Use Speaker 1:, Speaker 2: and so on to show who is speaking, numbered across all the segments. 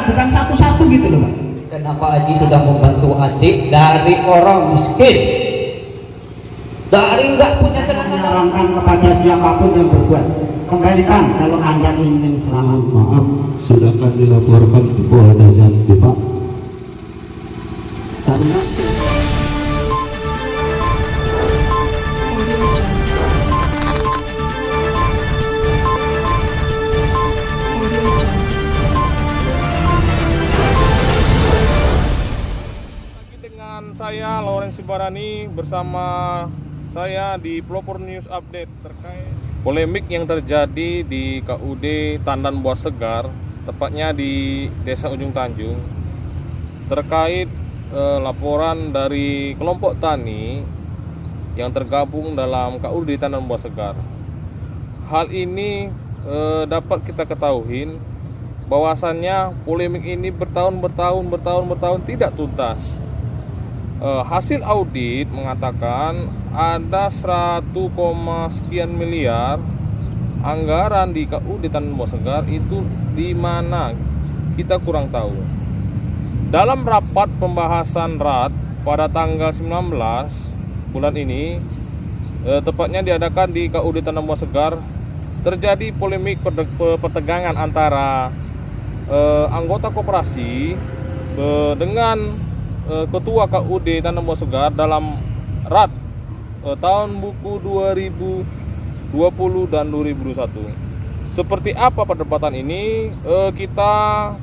Speaker 1: bukan satu-satu gitu loh Pak.
Speaker 2: Kenapa Haji sudah membantu adik dari orang miskin, dari nggak punya tenaga?
Speaker 3: Menyarankan kepada siapapun yang berbuat, kembalikan kalau Anda ingin selamat.
Speaker 4: Maaf, sudah kami laporkan ke Polda Jambi Pak.
Speaker 2: Karena
Speaker 5: saya Lawrence Sibarani bersama saya di Pelopor News Update terkait polemik yang terjadi di KUD Tandan Buah Segar, tepatnya di Desa Ujung Tanjung, terkait laporan dari kelompok tani yang tergabung dalam KUD Tandan Buah Segar. Hal ini dapat kita ketahui bahwasannya polemik ini bertahun tidak tuntas. Hasil audit mengatakan ada 100, sekian miliar anggaran di KUD Tandan Buah Segar, itu di mana kita kurang tahu. Dalam rapat pembahasan RAT pada tanggal 19 bulan ini, tepatnya diadakan di KUD Tandan Buah Segar, terjadi polemik pertegangan antara anggota koperasi dengan Ketua KUD Tandan Buah Segar dalam RAT tahun buku 2020 dan 2021. Seperti apa perdebatan ini? Kita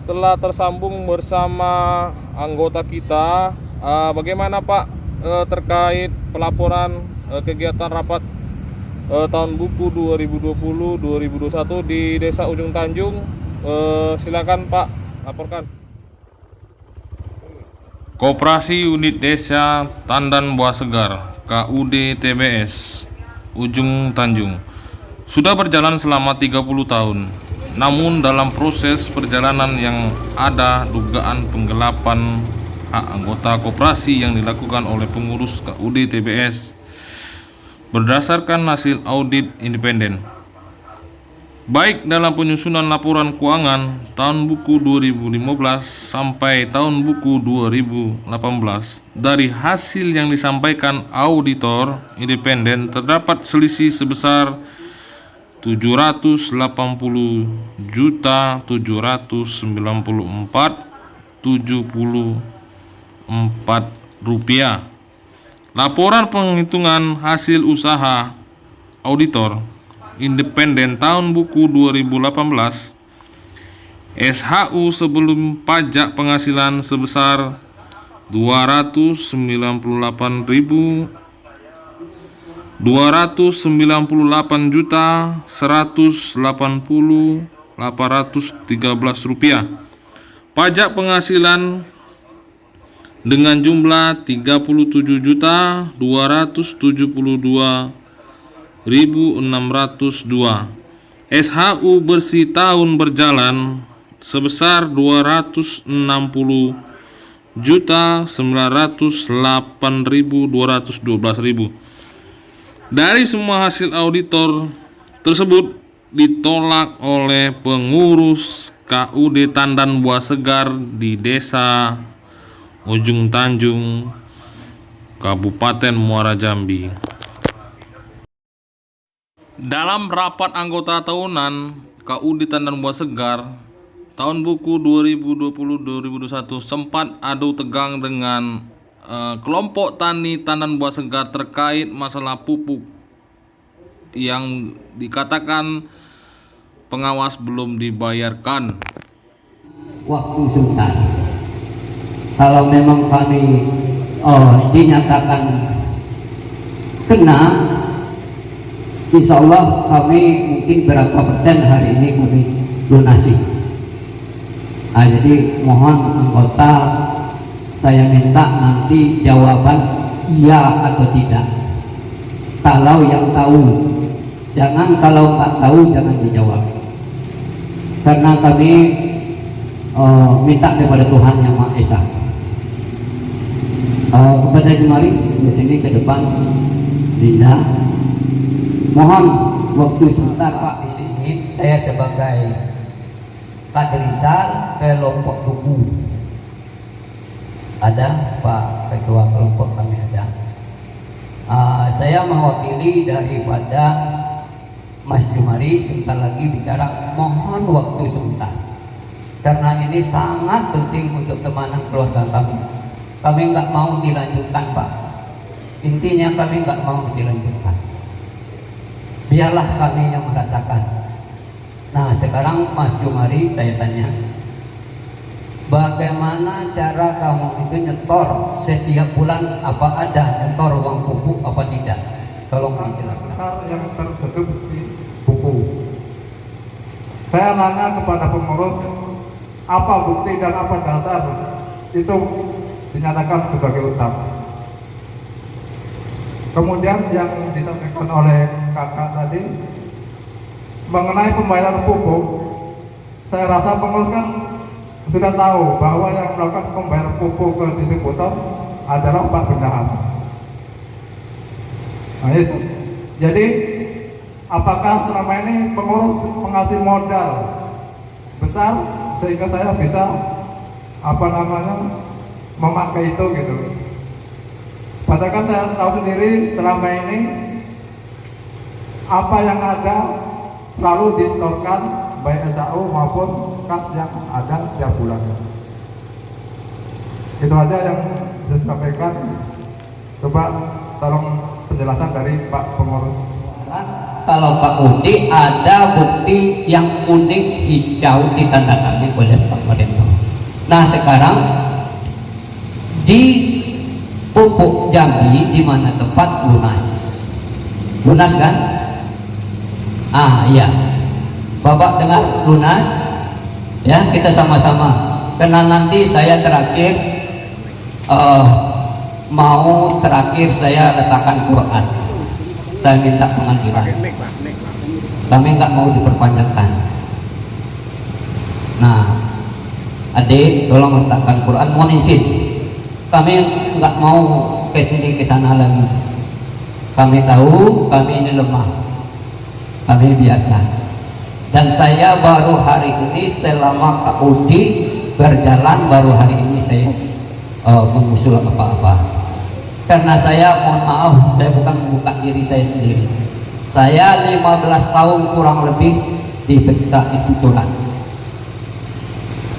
Speaker 5: telah tersambung bersama anggota kita. Bagaimana Pak terkait pelaporan kegiatan rapat tahun buku 2020-2021 di Desa Ujung Tanjung? Silakan Pak, laporkan. Koperasi Unit Desa Tandan Buah Segar KUD TBS Ujung Tanjung sudah berjalan selama 30 tahun. Namun dalam proses perjalanan yang ada dugaan penggelapan hak anggota koperasi yang dilakukan oleh pengurus KUD TBS berdasarkan hasil audit independen, baik dalam penyusunan laporan keuangan tahun buku 2015 sampai tahun buku 2018. Dari hasil yang disampaikan auditor independen, terdapat selisih sebesar 780.794.74 rupiah. Laporan penghitungan hasil usaha auditor independen tahun buku 2018 SHU sebelum pajak penghasilan sebesar 298.180.813 rupiah. Pajak penghasilan dengan jumlah 37.272.602. SHU bersih tahun berjalan sebesar 260.908.212. Dari semua hasil auditor tersebut ditolak oleh pengurus KUD Tandan Buah Segar di Desa Ujung Tanjung, Kabupaten Muara Jambi. Dalam rapat anggota tahunan KUD Tandan Buah Segar tahun buku 2020-2021 sempat adu tegang dengan kelompok tani Tandan Buah Segar terkait masalah pupuk yang dikatakan pengawas belum dibayarkan.
Speaker 2: Waktu sebentar, kalau memang kami dinyatakan kena, insya Allah kami mungkin berapa persen hari ini kami lunasi. Jadi mohon anggota, saya minta nanti jawaban iya atau tidak. Kalau yang tahu, jangan kalau nggak tahu jangan dijawab. Karena kami minta kepada Tuhan Yang Maha Esa. Kepada kemari di sini ke depan, Linda. Mohon waktu sebentar Pak di sini. Saya sebagai kaderisal kelompok buku. Ada Pak Ketua kelompok kami ada. Saya mewakili daripada Mas Jumari sebentar lagi bicara, mohon waktu sebentar karena ini sangat penting untuk temanan keluarga kami. Kami nggak mau dilanjutkan Pak, intinya kami nggak mau dilanjutkan, biarlah kami yang merasakan. Nah sekarang Mas Jumari saya tanya, bagaimana cara kamu itu nyetor setiap bulan? Apa ada nyetor uang pupuk apa tidak? Tolong dijelaskan.
Speaker 1: Besar yang tertutup di buku. Saya nanya kepada pengurus, apa bukti dan apa dasar itu dinyatakan sebagai utang. Kemudian yang disampaikan oleh kakak tadi mengenai pembayaran pupuk, saya rasa pengurus kan sudah tahu bahwa yang melakukan pembayaran pupuk ke distributor adalah Pak Bendahara. Nah itu. Jadi apakah selama ini pengurus mengasih modal besar sehingga saya bisa memakai itu gitu. Padahal kan saya tahu sendiri selama ini apa yang ada selalu disetorkan baik SAU maupun kas yang ada tiap bulan. Itu aja yang saya sampaikan. Coba tolong penjelasan dari Pak Pengurus.
Speaker 2: Kalau Pak Udi ada bukti yang kuning hijau ditandatangani oleh Pak Marito. Nah sekarang di pupuk Jambi di mana tempat lunas kan? Iya, Bapak dengar lunas ya, kita sama-sama karena nanti saya terakhir saya letakkan Quran, saya minta pengadilan, kami nggak mau diperpanjangkan. Nah adik tolong letakkan Quran, mohon izin, kami nggak mau kesini kesana lagi, kami tahu kami ini lemah, kami biasa, dan saya baru hari ini selama Kak Udi berjalan, baru hari ini saya mengusul apa-apa, karena saya mohon maaf, saya bukan membuka diri saya sendiri, saya 15 tahun kurang lebih diperiksa inspektorat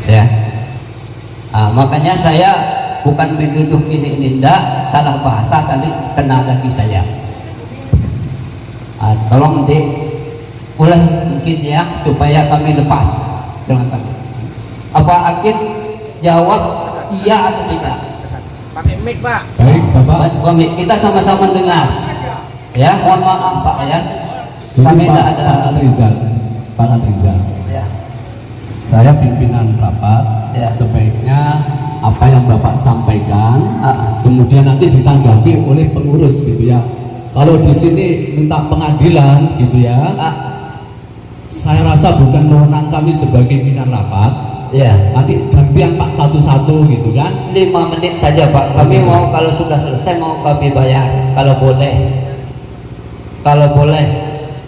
Speaker 2: ya. Makanya saya bukan menuduh ini enggak, salah bahasa tadi kena lagi saya. Tolong boleh izin ya supaya kami lepas. Silakan. Apa Akid jawab iya atau tidak?
Speaker 6: Pakai mic Pak.
Speaker 4: Baik Bapak.
Speaker 2: Kita sama-sama dengar. Ya, mohon maaf Pak ya. Kami tidak ada
Speaker 4: Pak Adrizal.
Speaker 2: Ya.
Speaker 4: Saya pimpinan rapat,
Speaker 2: Ya.
Speaker 4: sebaiknya apa yang Bapak sampaikan kemudian nanti ditanggapi oleh pengurus gitu ya. Kalau di sini minta pengadilan gitu ya, saya rasa bukan wewenang kami sebagai pimpinan rapat.
Speaker 2: Ya.
Speaker 4: Nanti gantian Pak satu-satu gitu kan.
Speaker 2: 5 menit saja Pak. Kami mau kalau sudah selesai mau kami bayar kalau boleh. Kalau boleh.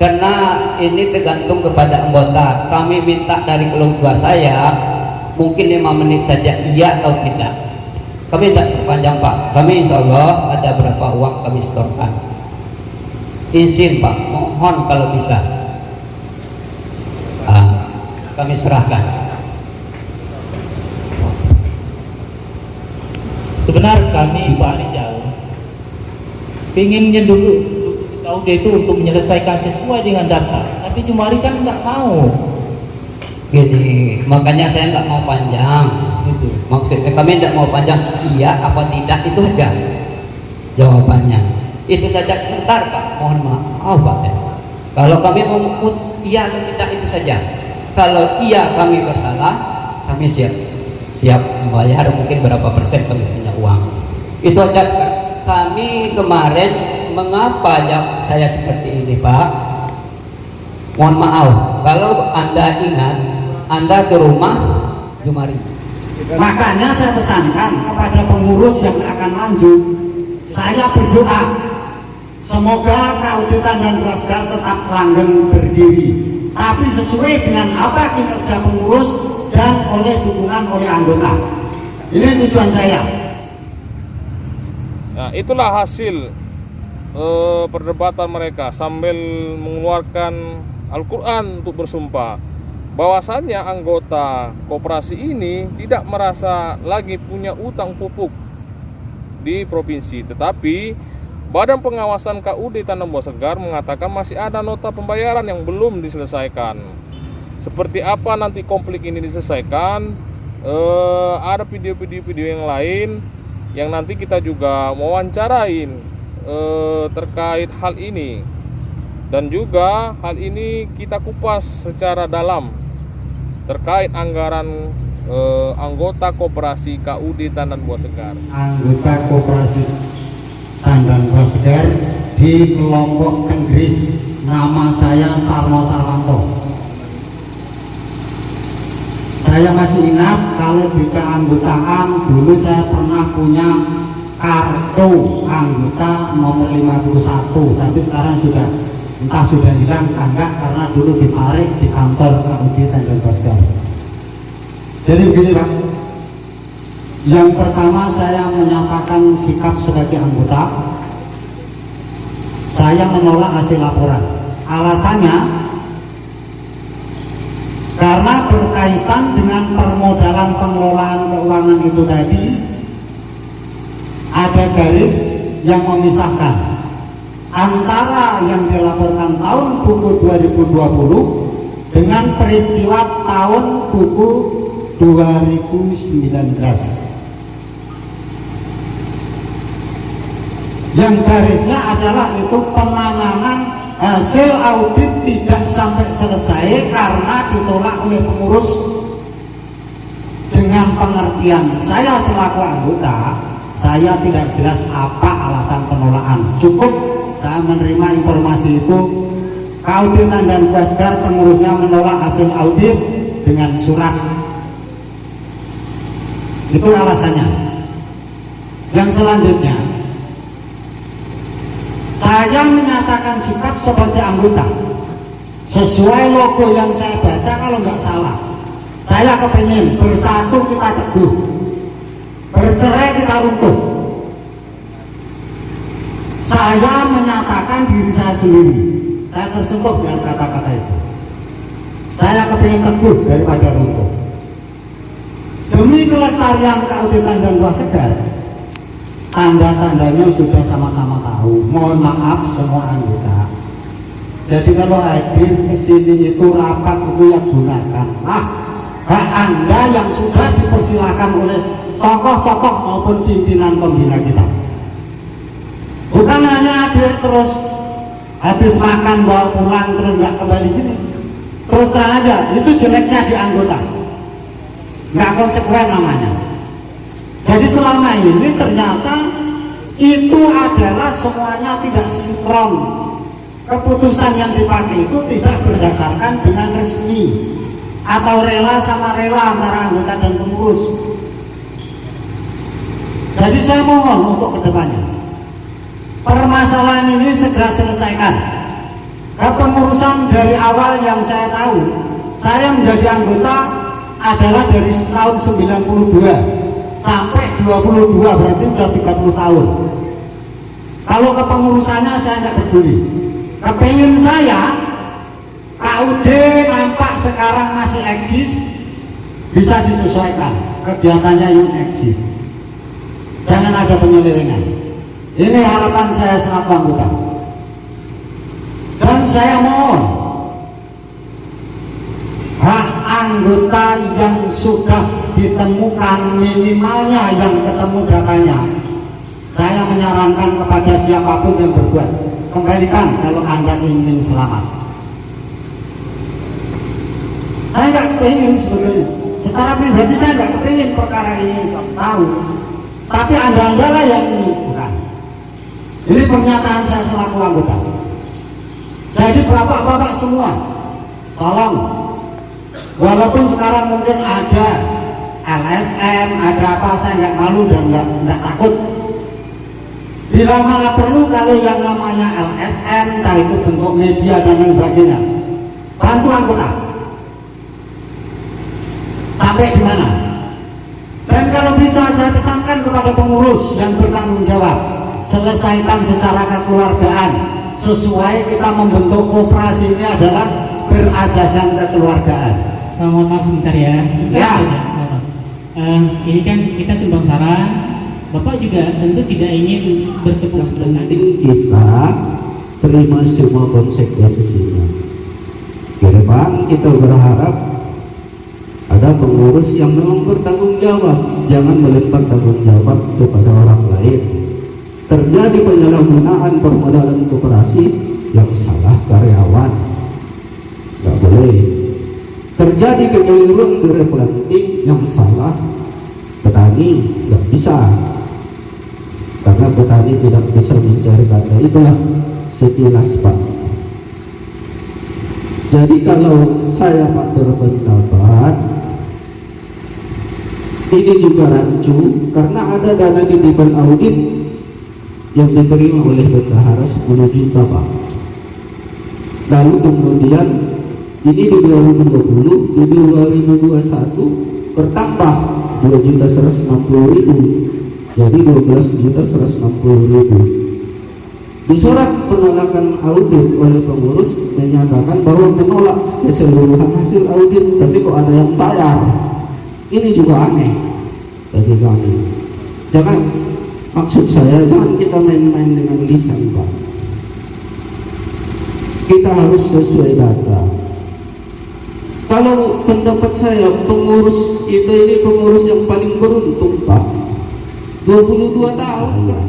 Speaker 2: Karena ini tergantung kepada anggota. Kami minta dari keluarga saya mungkin 5 menit saja iya atau tidak. Kami tidak terpanjang Pak. Kami insya Allah ada berapa uang kami setorkan. Izin Pak, mohon kalau bisa. Kami serahkan.
Speaker 7: Sebenarnya kami Pak Rijal pinginnya dulu tahu dia itu untuk menyelesaikan sesuai dengan data, tapi Jumari kan nggak mau.
Speaker 2: Gini, makanya saya nggak mau panjang. Gitu. Maksudnya kami tidak mau panjang. Iya apa tidak itu aja jawabannya. Itu saja sebentar Pak. Mohon maaf Pak. Kalau kami mau iya atau tidak itu saja. Kalau iya kami bersalah, kami siap membayar mungkin berapa persen kami punya uang. Itu aja. Kami kemarin mengapa saya seperti ini Pak? Mohon maaf. Kalau Anda ingat, Anda ke rumah Jumari.
Speaker 3: Makanya saya pesankan kepada pengurus yang akan lanjut, saya berdoa semoga keauditan dan Bawasgar tetap langgeng berdiri, tapi sesuai dengan apa kinerja pengurus dan oleh dukungan oleh anggota. Ini tujuan saya.
Speaker 5: Nah, itulah hasil perdebatan mereka sambil mengeluarkan Al-Quran untuk bersumpah bahwasannya anggota koperasi ini tidak merasa lagi punya utang pupuk di provinsi, tetapi Badan Pengawasan KUD Tandang Buah Segar mengatakan masih ada nota pembayaran yang belum diselesaikan. Seperti apa nanti konflik ini diselesaikan, ada video-video yang lain yang nanti kita juga mewawancarain terkait hal ini, dan juga hal ini kita kupas secara dalam terkait anggaran anggota koperasi KUD Tandang Buah Segar.
Speaker 3: Anggota koperasi Tandang Buah Segar di kelompok Tenggris, nama saya Sarmo Sarwanto. Saya masih ingat kalau di keanggotaan dulu saya pernah punya kartu anggota nomor 51, tapi sekarang sudah entah sudah hilang enggak, karena dulu ditarik di kantor KUD Tandang Buah Segar. Jadi begini Pak, yang pertama saya menyatakan sikap sebagai anggota, saya menolak hasil laporan. Alasannya karena berkaitan dengan permodalan pengelolaan keuangan itu tadi, ada garis yang memisahkan antara yang dilaporkan tahun buku 2020 dengan peristiwa tahun buku 2019. Yang garisnya adalah itu penanganan hasil audit tidak sampai selesai karena ditolak oleh pengurus. Dengan pengertian saya selaku anggota, saya tidak jelas apa alasan penolakan. Cukup saya menerima informasi itu, KUD Tandang Buah Segar pengurusnya menolak hasil audit dengan surat. Itu alasannya. Yang selanjutnya, saya menyatakan sikap sebagai anggota sesuai logo yang saya baca. Kalau nggak salah, saya kepingin bersatu kita teguh, bercerai kita runtuh. Saya menyatakan diri saya sendiri, saya tersentuh dengan kata-kata itu. Saya kepingin teguh daripada runtuh. Demi kelestarian KUD Tandang Buah Segar, tanda-tandanya sudah sama-sama tahu. Mohon maaf semua anggota. Jadi kalau hadir ke sini itu rapat itu ya gunakanlah hak Anda yang sudah dipersilakan oleh tokoh-tokoh maupun pimpinan pembina kita. Bukan hanya hadir terus habis makan bawa pulang terus nggak kembali sini. Terus terang aja, itu jeleknya di anggota, nggak konsekuen namanya. Jadi selama ini ternyata itu adalah semuanya tidak sinkron. Keputusan yang dipakai itu tidak berdasarkan dengan resmi atau rela sama rela antara anggota dan pengurus. Jadi saya mohon untuk kedepannya permasalahan ini segera selesaikan. Kepengurusan dari awal yang saya tahu, saya menjadi anggota adalah dari tahun 92 sampai 22, berarti sudah 30 tahun. Kalau kepengurusannya saya nggak peduli. Kepingin saya KUD nampak sekarang masih eksis, bisa disesuaikan kegiatannya yang eksis, jangan ada penyelewengan. Ini harapan saya selaku anggota. Dan saya mohon hak anggota yang sudah ditemukan minimalnya yang ketemu datanya, saya menyarankan kepada siapapun yang berbuat, kembalikan kalau Anda ingin selamat. Saya nggak kepingin sebetulnya, secara pribadi saya nggak kepingin perkara ini tahu, tapi Anda lah yang ini, bukan. Ini pernyataan saya selaku anggota. Jadi bapak-bapak semua, tolong, walaupun sekarang mungkin ada LSM, ada apa, saya nggak malu dan nggak takut. Bila mana perlu, kalau yang namanya LSM, entah itu bentuk media dan lain sebagainya, bantu anggota. sampai di mana. Dan kalau bisa saya pesankan kepada pengurus yang bertanggung jawab, selesaikan secara kekeluargaan. Sesuai kita membentuk koperasi ini adalah berasaskan kekeluargaan.
Speaker 6: Mohon maaf sebentar ya.
Speaker 3: Ya.
Speaker 6: Ini kan kita sumbang saran. Bapak juga tentu tidak ingin bertepuk sebelah tangan.
Speaker 2: Kita terima semua konsekuensinya. Ke depan kita berharap ada pengurus yang memang bertanggung jawab, jangan melempar tanggung jawab kepada orang lain. Terjadi penyalahgunaan permodalan koperasi, yang salah karyawan, nggak boleh. Terjadi kekeliruan di replanting, yang salah petani, nggak bisa, karena petani tidak bisa mencari kandang. Itulah sekilas Pak. Jadi kalau saya Pak berpendapat ini juga rancu, karena ada dana titipan audit yang diterima oleh bendahara 10 juta Pak. Lalu kemudian ini di 2020, di 2021 bertambah 2.160.000, jadi 12.160.000. Di surat penolakan audit oleh pengurus menyatakan bahwa menolak keseluruhan hasil audit, tapi kok ada yang bayar. Ini juga aneh bagi kami. Jangan, maksud saya jangan kita main-main dengan lisan Pak. Kita harus sesuai data. Kalau pendapat saya, pengurus kita ini pengurus yang paling beruntung Pak. 22 tahun Pak.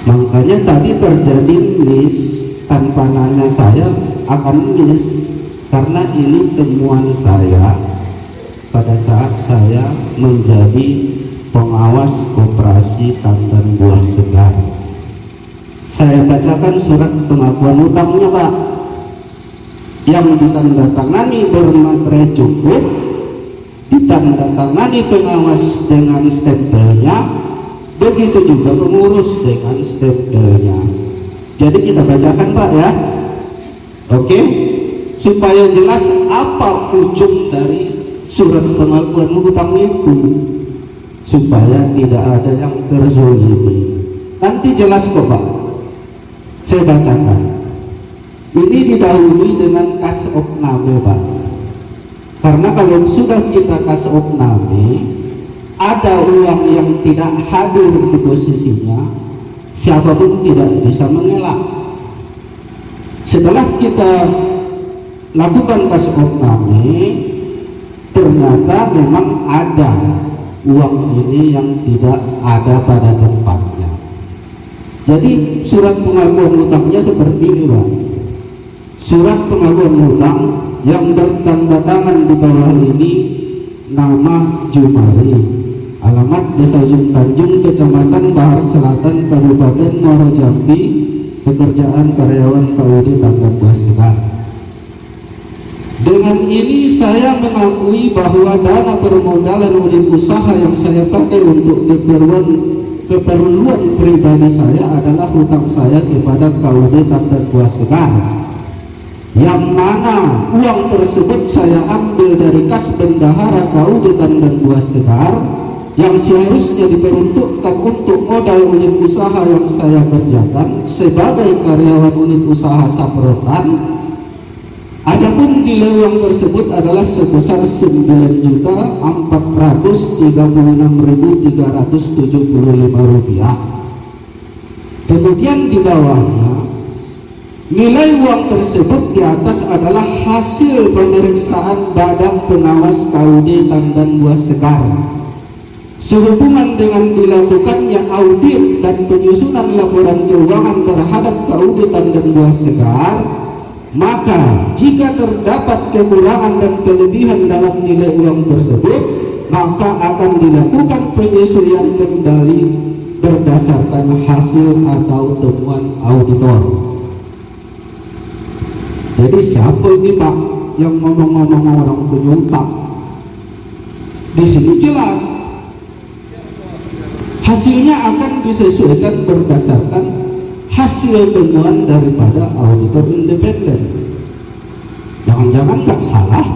Speaker 2: Makanya tadi terjadi miss, tanpa nanya saya akan miss, karena ini temuan saya pada saat saya menjadi pengawas koperasi Tandan Buah Segar. Saya bacakan surat pengakuan utangnya Pak, yang ditandatangani bermaterai cukup, ditandatangani pengawas dengan stempelnya, begitu juga pengurus dengan stempelnya. Jadi kita bacakan Pak ya, oke, supaya jelas apa ujung dari surat pengakuan hutang itu, supaya tidak ada yang terzolimi. Nanti jelas kok Pak, saya bacakan. Ini didahului dengan kas opname Pak, karena kalau sudah kita kas opname, ada uang yang tidak hadir di posisinya, siapapun tidak bisa mengelak. Setelah kita lakukan kas opname, ternyata memang ada uang ini yang tidak ada pada tempatnya. Jadi surat pengakuan hutangnya seperti ini Pak. Surat pengakuan hutang yang bertanda tangan di bawah ini nama Jumari, alamat Desa Ujung Tanjung, Kecamatan Bahar Selatan, Kabupaten Muaro Jambi, pekerjaan karyawan KUD Tandan Buah Segar. Dengan ini saya mengakui bahwa dana permodalan unit usaha yang saya pakai untuk keperluan pribadi saya adalah hutang saya kepada KUD Tandan Buah Segar, yang mana uang tersebut saya ambil dari kas bendahara KUD Tandan Buah Segar, yang seharusnya diperuntukkan untuk modal unit usaha yang saya kerjakan sebagai karyawan unit usaha saprotan. Adapun nilai uang tersebut adalah sebesar 9.436.375 rupiah. Kemudian di bawahnya, nilai uang tersebut di atas adalah hasil pemeriksaan Badan Pengawas KUD Tandan Buah Segar. Sehubungan dengan dilakukannya audit dan penyusunan laporan keuangan terhadap KUD Tandan Buah Segar, maka jika terdapat kekurangan dan kelebihan dalam nilai uang tersebut, maka akan dilakukan penyesuaian kembali berdasarkan hasil atau temuan auditor. Jadi siapa ini Pak yang ngomong-ngomong orang punya utang? Di sini jelas hasilnya akan disesuaikan berdasarkan hasil temuan daripada auditor independen. Jangan-jangan nggak salah.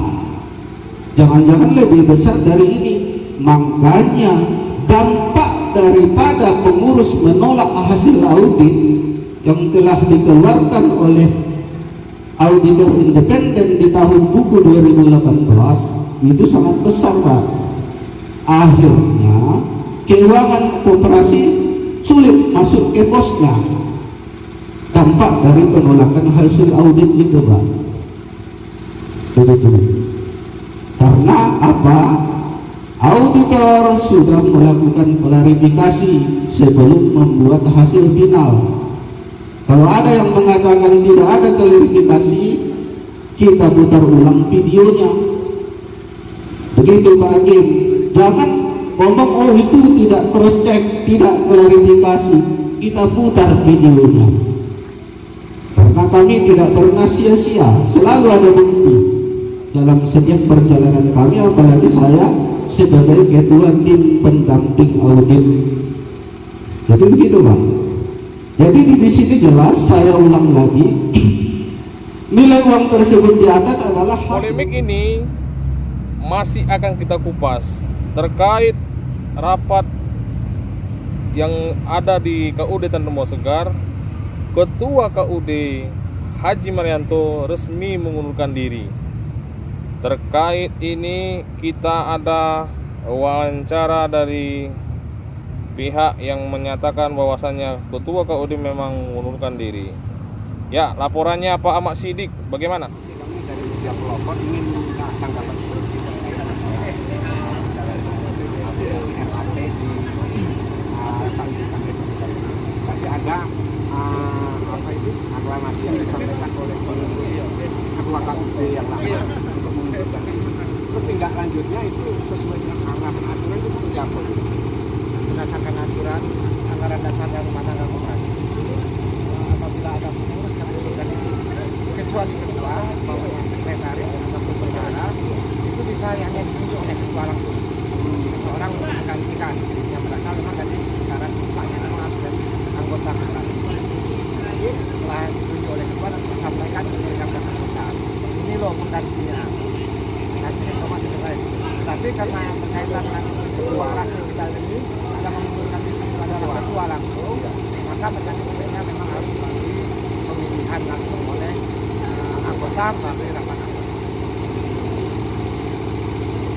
Speaker 3: jangan-jangan lebih besar dari ini. Makanya dampak daripada pengurus menolak hasil audit yang telah dikeluarkan oleh auditor independen di tahun buku 2018 itu sangat besar, Pak. Akhirnya keuangan koperasi sulit masuk ke posnya. Dampak dari penolakan hasil audit itu, Pak. Begitu. Karena apa? Auditor sudah melakukan klarifikasi sebelum membuat hasil final. Kalau ada yang mengatakan tidak ada klarifikasi, kita putar ulang videonya. Begitu Pak Hakim. Jangan ngomong oh itu tidak cross check, tidak klarifikasi. Kita putar videonya. Karena kami tidak pernah sia-sia, selalu ada bukti dalam setiap perjalanan kami, apalagi saya sebagai ketua tim pendamping audit. Jadi begitu, Pak. Jadi di sini jelas, saya ulang lagi, nilai uang tersebut di atas adalah
Speaker 5: Polemik ini masih akan kita kupas terkait rapat yang ada di KUD Tandan Buah Segar. Ketua KUD Haji Marianto resmi mengundurkan diri. Terkait ini kita ada wawancara dari pihak yang menyatakan bahwasannya Ketua KUD memang mengundurkan diri. Ya, laporannya Pak Ahmad Sidik, bagaimana?
Speaker 8: Kami dari media pelopor ingin minta tanggapan seperti RAT di tapi ada apa itu aklamasi yang disampaikan oleh pengurus ketua KUD yang lama untuk mengundurkan diri. Terus tindak lanjutnya itu sesuai dengan arahan aturan itu seperti apa? Berdasarkan aturan anggaran dasar dan rumah tangga koperasi, apabila ada pengurus yang mengundurkan diri kecuali ketua, maupun sekretaris ataupun bendahara, itu bisa hanya ditunjuk oleh ketua langsung. Seseorang menggantikan yang berasal memang dari syarat upahnya memang harus dari anggota koperasi. Jadi setelah ditunjuk oleh ketua nanti disampaikan ke rekan-rekan anggota. Ini loh penggantinya. Nanti informasi terkait. Tapi karena berkaitan dengan ketua rasi kita ini yang mengundurkan diri itu adalah ketua langsung, maka mekanismenya memang harus melalui pemilihan langsung oleh anggota melalui rapat anggota.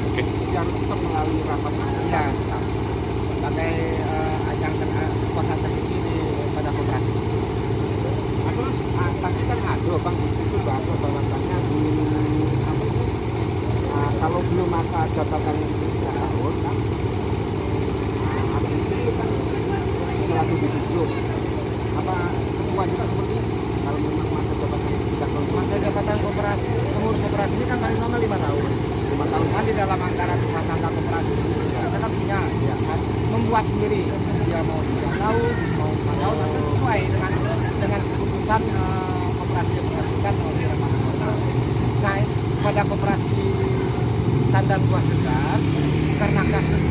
Speaker 5: Oke.
Speaker 8: Yang tetap melalui rapat anggota. Ya, tetap sebagai ajang kekuasaan tertinggi di pada koperasi. Nah, terus tadi kan ada bang itu bahasa bahwasannya apa itu kalau belum masa jabatan itu 3 tahun kan artinya itu kan selalu ditunjuk apa ketua juga seperti itu. Kalau memang masa jabatan itu 3 tahun, masa jabatan koperasi pengurus koperasi ini kan paling lama 5 tahun. 5 tahun kan di dalam anggaran rumah tangga koperasi kita kan punya ya, kan, membuat sendiri dia mau 3 tahun mau 4 tahun itu sesuai dengan keputusan koperasi yang bersangkutan oleh rapat anggota. Nah pada koperasi Tandan Buah Segar karena kasus